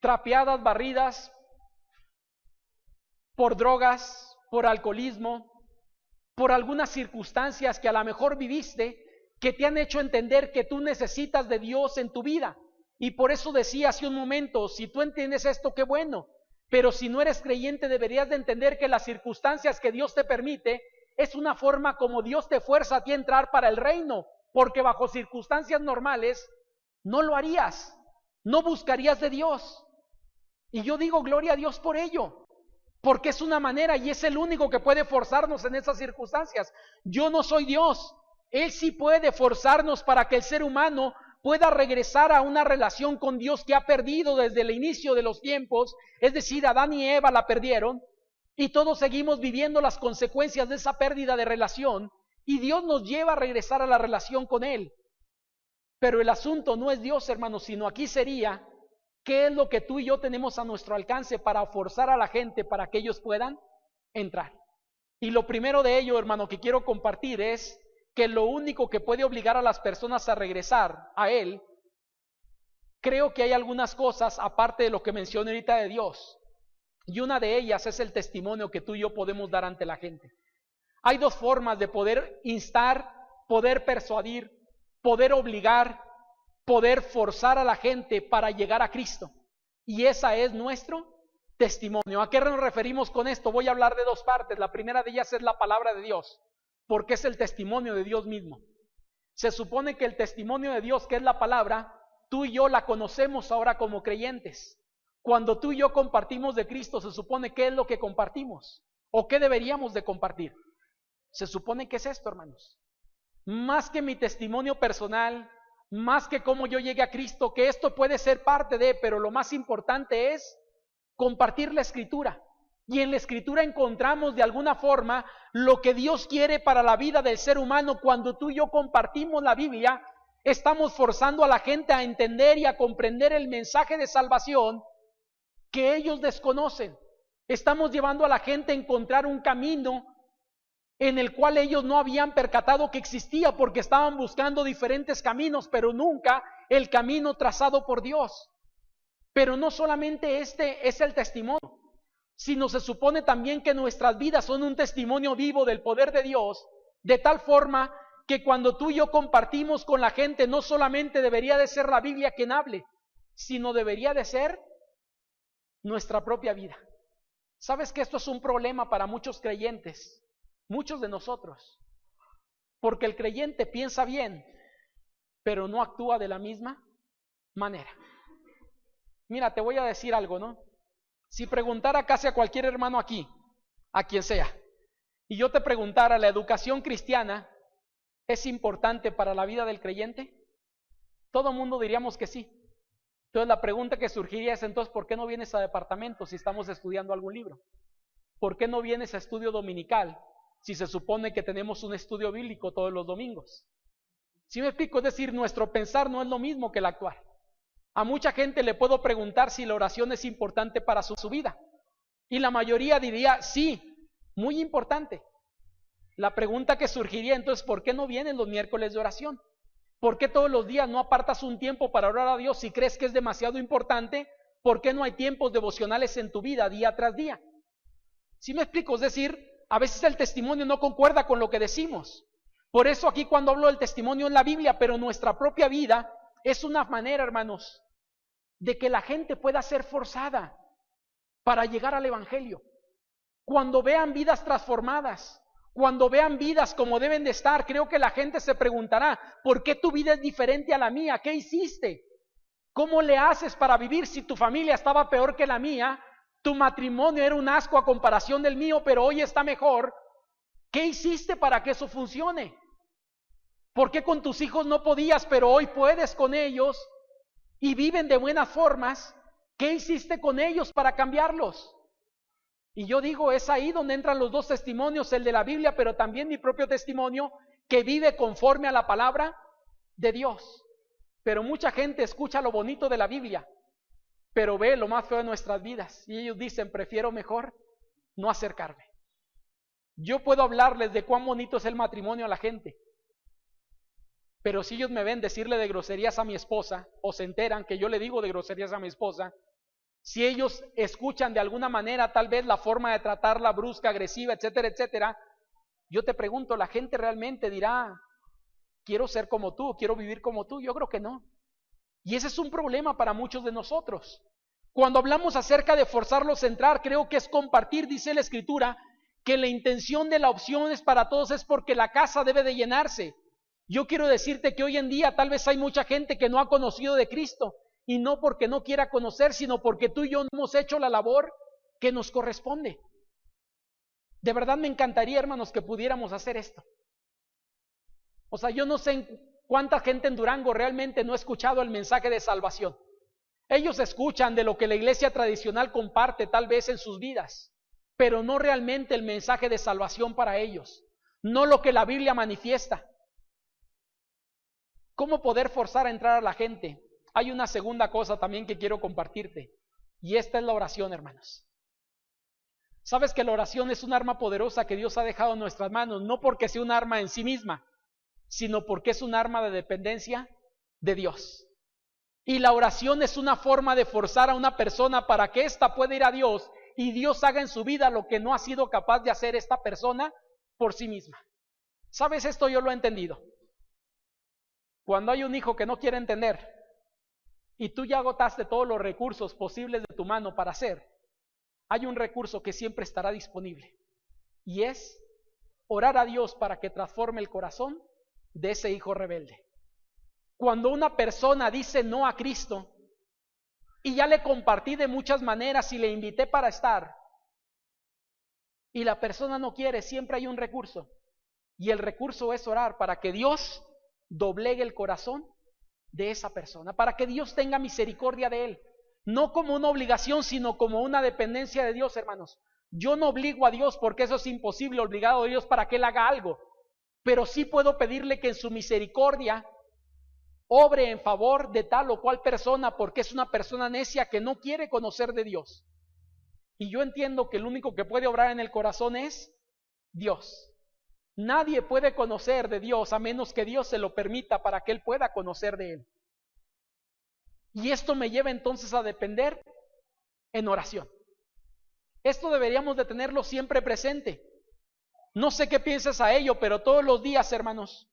trapeadas, barridas por drogas, por alcoholismo, por algunas circunstancias que a lo mejor viviste, que te han hecho entender que tú necesitas de Dios en tu vida. Y por eso decía hace un momento, si tú entiendes esto, qué bueno. Pero si no eres creyente, deberías de entender que las circunstancias que Dios te permite es una forma como Dios te fuerza a ti a entrar para el reino. Porque bajo circunstancias normales no lo harías, no buscarías de Dios. Y yo digo gloria a Dios por ello, porque es una manera y es el único que puede forzarnos en esas circunstancias. Yo no soy Dios, Él sí puede forzarnos para que el ser humano pueda regresar a una relación con Dios que ha perdido desde el inicio de los tiempos. Es decir, Adán y Eva la perdieron y todos seguimos viviendo las consecuencias de esa pérdida de relación. Y Dios nos lleva a regresar a la relación con Él. Pero el asunto no es Dios, hermanos, sino aquí sería, ¿qué es lo que tú y yo tenemos a nuestro alcance para forzar a la gente para que ellos puedan entrar? Y lo primero de ello, hermano, que quiero compartir es que lo único que puede obligar a las personas a regresar a Él, creo que hay algunas cosas, aparte de lo que mencioné ahorita de Dios, y una de ellas es el testimonio que tú y yo podemos dar ante la gente. Hay 2 formas de poder instar, poder persuadir, poder obligar, poder forzar a la gente para llegar a Cristo. Y esa es nuestro testimonio. ¿A qué nos referimos con esto? Voy a hablar de 2 partes. La primera de ellas es la palabra de Dios, porque es el testimonio de Dios mismo. Se supone que el testimonio de Dios, que es la palabra, tú y yo la conocemos ahora como creyentes. Cuando tú y yo compartimos de Cristo, se supone que es lo que compartimos, o qué deberíamos de compartir. Se supone que es esto, hermanos. Más que mi testimonio personal, más que cómo yo llegué a Cristo, que esto puede ser parte de, pero lo más importante es compartir la Escritura. Y en la Escritura encontramos de alguna forma lo que Dios quiere para la vida del ser humano. Cuando tú y yo compartimos la Biblia, estamos forzando a la gente a entender y a comprender el mensaje de salvación que ellos desconocen. Estamos llevando a la gente a encontrar un camino en el cual ellos no habían percatado que existía, porque estaban buscando diferentes caminos, pero nunca el camino trazado por Dios. Pero no solamente este es el testimonio, sino se supone también que nuestras vidas son un testimonio vivo del poder de Dios, de tal forma que cuando tú y yo compartimos con la gente, no solamente debería de ser la Biblia quien hable, sino debería de ser nuestra propia vida. ¿Sabes que esto es un problema para muchos creyentes? Muchos de nosotros. Porque el creyente piensa bien, pero no actúa de la misma manera. Mira, te voy a decir algo, ¿no? Si preguntara casi a cualquier hermano aquí, a quien sea, y yo te preguntara, ¿la educación cristiana es importante para la vida del creyente? Todo el mundo diríamos que sí. Entonces la pregunta que surgiría es, entonces, ¿por qué no vienes a departamento si estamos estudiando algún libro? ¿Por qué no vienes a estudio dominical si se supone que tenemos un estudio bíblico todos los domingos? ¿Sí me explico? Es decir, nuestro pensar no es lo mismo que el actuar. A mucha gente le puedo preguntar si la oración es importante para su vida. Y la mayoría diría, sí, muy importante. La pregunta que surgiría entonces, ¿por qué no vienen los miércoles de oración? ¿Por qué todos los días no apartas un tiempo para orar a Dios si crees que es demasiado importante? ¿Por qué no hay tiempos devocionales en tu vida día tras día? ¿Sí me explico? Es decir, a veces el testimonio no concuerda con lo que decimos. Por eso aquí cuando hablo del testimonio en la Biblia, pero nuestra propia vida es una manera, hermanos, de que la gente pueda ser forzada para llegar al Evangelio. Cuando vean vidas transformadas, cuando vean vidas como deben de estar, creo que la gente se preguntará, ¿por qué tu vida es diferente a la mía? ¿Qué hiciste? ¿Cómo le haces para vivir si tu familia estaba peor que la mía? Tu matrimonio era un asco a comparación del mío, pero hoy está mejor. ¿Qué hiciste para que eso funcione? ¿Por qué con tus hijos no podías, pero hoy puedes con ellos y viven de buenas formas? ¿Qué hiciste con ellos para cambiarlos? Y yo digo, es ahí donde entran los dos testimonios, el de la Biblia, pero también mi propio testimonio, que vive conforme a la palabra de Dios. Pero mucha gente escucha lo bonito de la Biblia, pero ve lo más feo de nuestras vidas. Y ellos dicen, prefiero mejor no acercarme. Yo puedo hablarles de cuán bonito es el matrimonio a la gente, pero si ellos me ven decirle de groserías a mi esposa, o se enteran que yo le digo de groserías a mi esposa, si ellos escuchan de alguna manera tal vez la forma de tratarla brusca, agresiva, etcétera, etcétera, yo te pregunto, ¿la gente realmente dirá, quiero ser como tú, quiero vivir como tú? Yo creo que no. Y ese es un problema para muchos de nosotros. Cuando hablamos acerca de forzarlos a entrar, creo que es compartir, dice la Escritura, que la intención de la opción es para todos, es porque la casa debe de llenarse. Yo quiero decirte que hoy en día tal vez hay mucha gente que no ha conocido de Cristo, y no porque no quiera conocer, sino porque tú y yo no hemos hecho la labor que nos corresponde. De verdad me encantaría, hermanos, que pudiéramos hacer esto. O sea, yo no sé cuánta gente en Durango realmente no ha escuchado el mensaje de salvación. Ellos escuchan de lo que la iglesia tradicional comparte tal vez en sus vidas, pero no realmente el mensaje de salvación para ellos, no lo que la Biblia manifiesta. ¿Cómo poder forzar a entrar a la gente? Hay una segunda cosa también que quiero compartirte, y esta es la oración, hermanos. Sabes que la oración es un arma poderosa que Dios ha dejado en nuestras manos, no porque sea un arma en sí misma, sino porque es un arma de dependencia de Dios. Y la oración es una forma de forzar a una persona para que ésta pueda ir a Dios y Dios haga en su vida lo que no ha sido capaz de hacer esta persona por sí misma. ¿Sabes? Esto yo lo he entendido. Cuando hay un hijo que no quiere entender y tú ya agotaste todos los recursos posibles de tu mano para hacer, hay un recurso que siempre estará disponible y es orar a Dios para que transforme el corazón de ese hijo rebelde. Cuando una persona dice no a Cristo y ya le compartí de muchas maneras y le invité para estar y la persona no quiere, siempre hay un recurso, y el recurso es orar para que Dios doblegue el corazón de esa persona, para que Dios tenga misericordia de él, no como una obligación, sino como una dependencia de Dios, hermanos. Yo no obligo a Dios porque eso es imposible, obligado a Dios para que él haga algo, pero sí puedo pedirle que en su misericordia obre en favor de tal o cual persona, porque es una persona necia que no quiere conocer de Dios. Y yo entiendo que el único que puede obrar en el corazón es Dios. Nadie puede conocer de Dios a menos que Dios se lo permita para que él pueda conocer de él. Y esto me lleva entonces a depender en oración. Esto deberíamos de tenerlo siempre presente. No sé qué piensas a ello, pero todos los días, hermanos,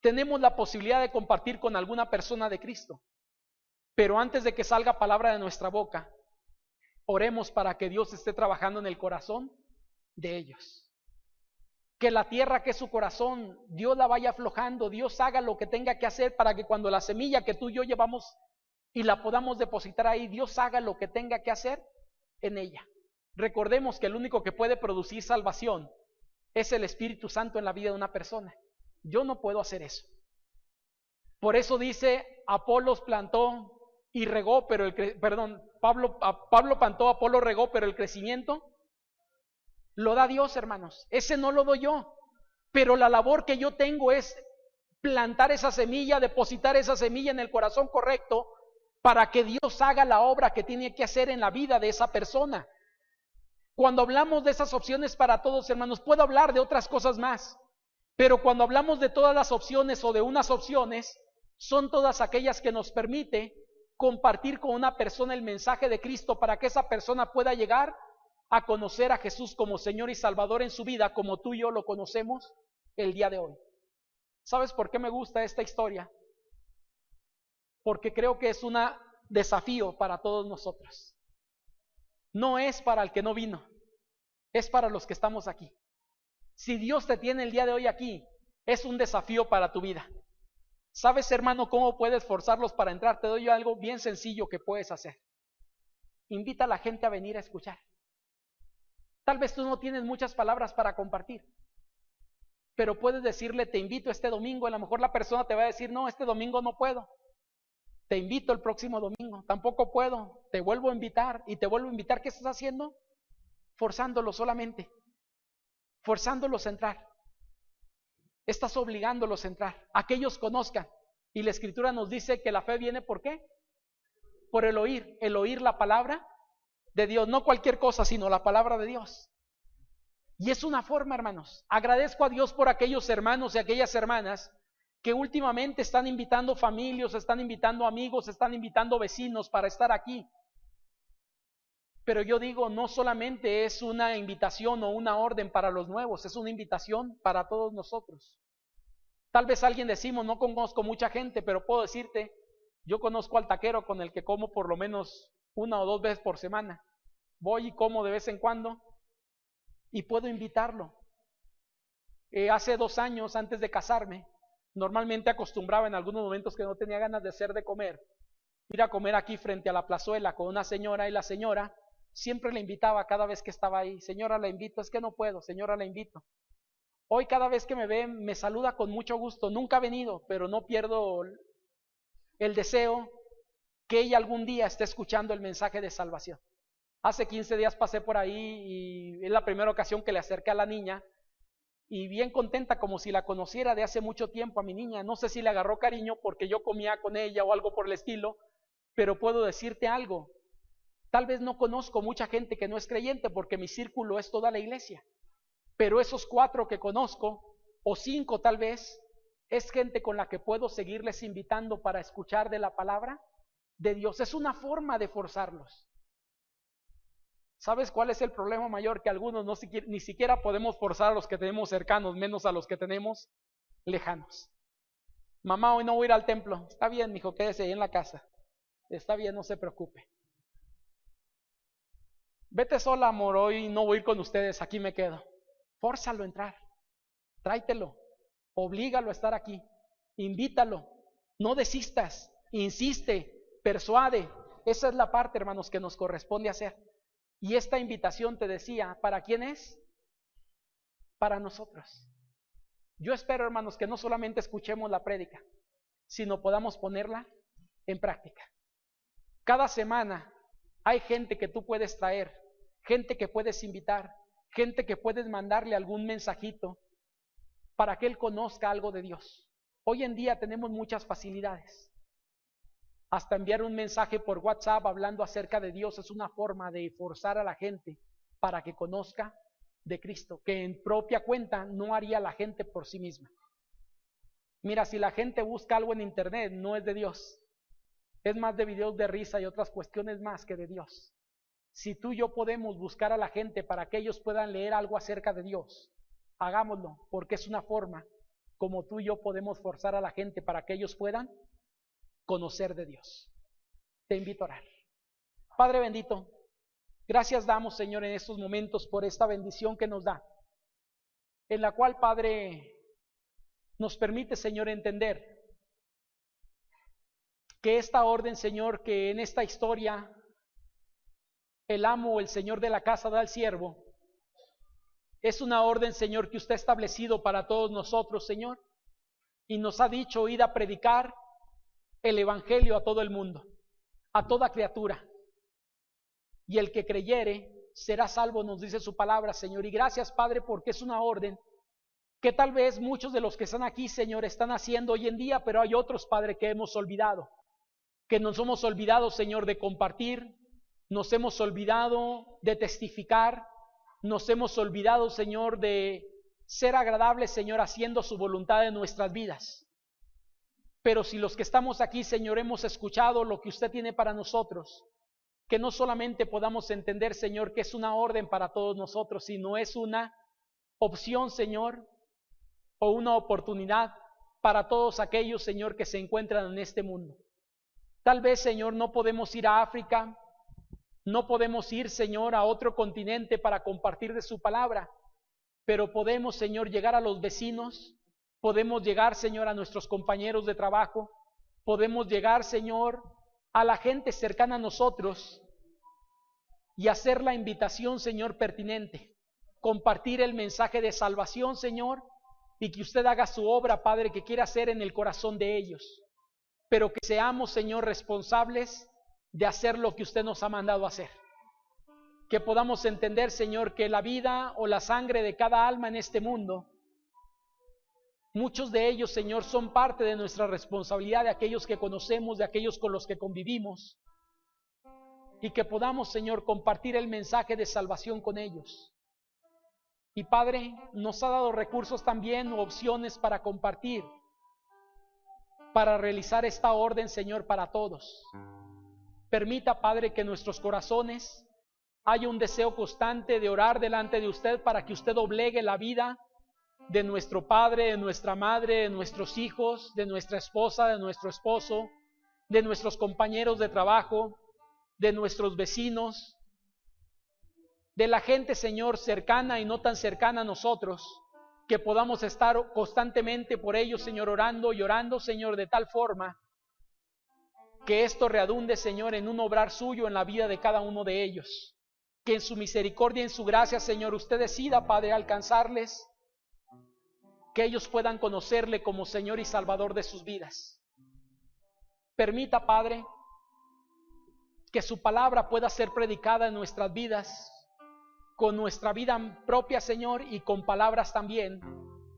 tenemos la posibilidad de compartir con alguna persona de Cristo. Pero antes de que salga palabra de nuestra boca, oremos para que Dios esté trabajando en el corazón de ellos. Que la tierra que es su corazón, Dios la vaya aflojando, Dios haga lo que tenga que hacer para que cuando la semilla que tú y yo llevamos y la podamos depositar ahí, Dios haga lo que tenga que hacer en ella. Recordemos que el único que puede producir salvación es el Espíritu Santo en la vida de una persona. Yo no puedo hacer eso. Por eso dice, Apolos plantó y regó, pero Pablo plantó, Apolo regó, pero el crecimiento lo da Dios, hermanos. Ese no lo doy yo. Pero la labor que yo tengo es plantar esa semilla, depositar esa semilla en el corazón correcto para que Dios haga la obra que tiene que hacer en la vida de esa persona. Cuando hablamos de esas opciones para todos, hermanos, puedo hablar de otras cosas más. Pero cuando hablamos de todas las opciones o de unas opciones, son todas aquellas que nos permite compartir con una persona el mensaje de Cristo para que esa persona pueda llegar a conocer a Jesús como Señor y Salvador en su vida, como tú y yo lo conocemos el día de hoy. ¿Sabes por qué me gusta esta historia? Porque creo que es un desafío para todos nosotros. No es para el que no vino, es para los que estamos aquí. Si Dios te tiene el día de hoy aquí, es un desafío para tu vida. ¿Sabes, hermano, cómo puedes forzarlos para entrar? Te doy yo algo bien sencillo que puedes hacer. Invita a la gente a venir a escuchar. Tal vez tú no tienes muchas palabras para compartir, pero puedes decirle, te invito este domingo. A lo mejor la persona te va a decir, no, este domingo no puedo. Te invito el próximo domingo. Tampoco puedo. Te vuelvo a invitar y te vuelvo a invitar. ¿Qué estás haciendo? Forzándolos solamente. Forzándolos a entrar. Estás obligándolos a entrar, a que ellos conozcan. Y la Escritura nos dice que la fe viene ¿por qué? Por el oír la palabra de Dios, no cualquier cosa, sino la palabra de Dios. Y es una forma, hermanos. Agradezco a Dios por aquellos hermanos y aquellas hermanas que últimamente están invitando familias, están invitando amigos, están invitando vecinos para estar aquí. Pero yo digo, no solamente es una invitación o una orden para los nuevos, es una invitación para todos nosotros. Tal vez alguien decimos, no conozco mucha gente, pero puedo decirte, yo conozco al taquero con el que como por lo menos 1 o 2 veces por semana. Voy y como de vez en cuando y puedo invitarlo. Hace 2 años, antes de casarme, normalmente acostumbraba en algunos momentos que no tenía ganas de hacer de comer, ir a comer aquí frente a la plazuela con una señora, y la señora siempre le invitaba cada vez que estaba ahí. Señora, la invito. Es que no puedo. Señora, la invito. Hoy cada vez que me ve me saluda con mucho gusto. Nunca ha venido, pero no pierdo el deseo que ella algún día esté escuchando el mensaje de salvación. Hace 15 días pasé por ahí y es la primera ocasión que le acerqué a la niña y bien contenta, como si la conociera de hace mucho tiempo a mi niña. No sé si le agarró cariño porque yo comía con ella o algo por el estilo, pero puedo decirte algo. Tal vez no conozco mucha gente que no es creyente porque mi círculo es toda la iglesia, pero esos 4 que conozco, o 5 tal vez, es gente con la que puedo seguirles invitando para escuchar de la palabra de Dios. Es una forma de forzarlos. ¿Sabes cuál es el problema mayor? Que algunos ni siquiera podemos forzar a los que tenemos cercanos, menos a los que tenemos lejanos. Mamá, hoy no voy a ir al templo. Está bien, mijo, quédese ahí en la casa. Está bien, no se preocupe. Vete sola, amor, hoy no voy a ir con ustedes, aquí me quedo. Fórzalo a entrar, tráetelo, oblígalo a estar aquí, invítalo, no desistas, insiste, persuade. Esa es la parte, hermanos, que nos corresponde hacer. Y esta invitación, te decía, ¿para quién es? Para nosotros. Yo espero, hermanos, que no solamente escuchemos la prédica, sino podamos ponerla en práctica. Cada semana hay gente que tú puedes traer, gente que puedes invitar, gente que puedes mandarle algún mensajito para que él conozca algo de Dios. Hoy en día tenemos muchas facilidades. Hasta enviar un mensaje por WhatsApp hablando acerca de Dios es una forma de forzar a la gente para que conozca de Cristo, que en propia cuenta no haría la gente por sí misma. Mira, si la gente busca algo en internet, no es de Dios. Es más de videos de risa y otras cuestiones más que de Dios. Si tú y yo podemos buscar a la gente para que ellos puedan leer algo acerca de Dios, hagámoslo, porque es una forma como tú y yo podemos forzar a la gente para que ellos puedan conocer de Dios. Te invito a orar. Padre bendito, gracias damos, Señor, en estos momentos por esta bendición que nos da, en la cual, Padre, nos permite, Señor, entender que esta orden, Señor, que en esta historia el amo o el Señor de la casa da al siervo, es una orden, Señor, que usted ha establecido para todos nosotros, Señor, y nos ha dicho: id a predicar el evangelio a todo el mundo, a toda criatura, y el que creyere será salvo, nos dice su palabra, Señor. Y gracias, Padre, porque es una orden que tal vez muchos de los que están aquí, Señor, están haciendo hoy en día, pero hay otros, Padre, que hemos olvidado, que nos hemos olvidado, Señor, de compartir, nos hemos olvidado de testificar, nos hemos olvidado, Señor, de ser agradables, Señor, haciendo su voluntad en nuestras vidas. Pero si los que estamos aquí, Señor, hemos escuchado lo que usted tiene para nosotros, que no solamente podamos entender, Señor, que es una orden para todos nosotros, sino es una opción, Señor, o una oportunidad para todos aquellos, Señor, que se encuentran en este mundo. Tal vez, Señor, no podemos ir a África, no podemos ir, Señor, a otro continente para compartir de su palabra, pero podemos, Señor, llegar a los vecinos, podemos llegar, Señor, a nuestros compañeros de trabajo, podemos llegar, Señor, a la gente cercana a nosotros y hacer la invitación, Señor, pertinente, compartir el mensaje de salvación, Señor, y que usted haga su obra, Padre, que quiera hacer en el corazón de ellos, pero que seamos, Señor, responsables de hacer lo que usted nos ha mandado hacer. Que podamos entender, Señor, que la vida o la sangre de cada alma en este mundo, muchos de ellos, Señor, son parte de nuestra responsabilidad, de aquellos que conocemos, de aquellos con los que convivimos, y que podamos, Señor, compartir el mensaje de salvación con ellos. Y Padre, nos ha dado recursos también, opciones para compartir, para realizar esta orden, Señor, para todos. Permita, Padre, que en nuestros corazones haya un deseo constante de orar delante de usted para que usted doblegue la vida de nuestro padre, de nuestra madre, de nuestros hijos, de nuestra esposa, de nuestro esposo, de nuestros compañeros de trabajo, de nuestros vecinos, de la gente, Señor, cercana y no tan cercana a nosotros, que podamos estar constantemente por ellos, Señor, orando y orando, Señor, de tal forma que esto redunde, Señor, en un obrar suyo en la vida de cada uno de ellos. Que en su misericordia y en su gracia, Señor, usted decida, Padre, alcanzarles, que ellos puedan conocerle como Señor y Salvador de sus vidas. Permita, Padre, que su palabra pueda ser predicada en nuestras vidas, con nuestra vida propia, Señor, y con palabras también,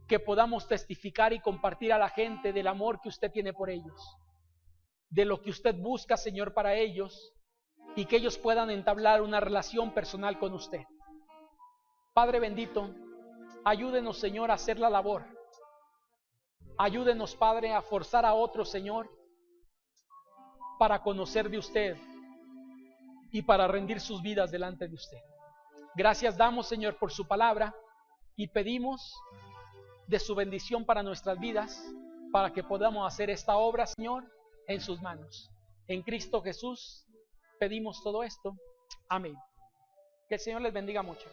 que podamos testificar y compartir a la gente del amor que usted tiene por ellos, de lo que usted busca, Señor, para ellos, y que ellos puedan entablar una relación personal con usted. Padre bendito, ayúdenos, Señor, a hacer la labor. Ayúdenos, Padre, a forzar a otros, Señor, para conocer de usted y para rendir sus vidas delante de usted. Gracias damos, Señor, por su palabra y pedimos de su bendición para nuestras vidas, para que podamos hacer esta obra, Señor, en sus manos. En Cristo Jesús pedimos todo esto. Amén. Que el Señor les bendiga mucho.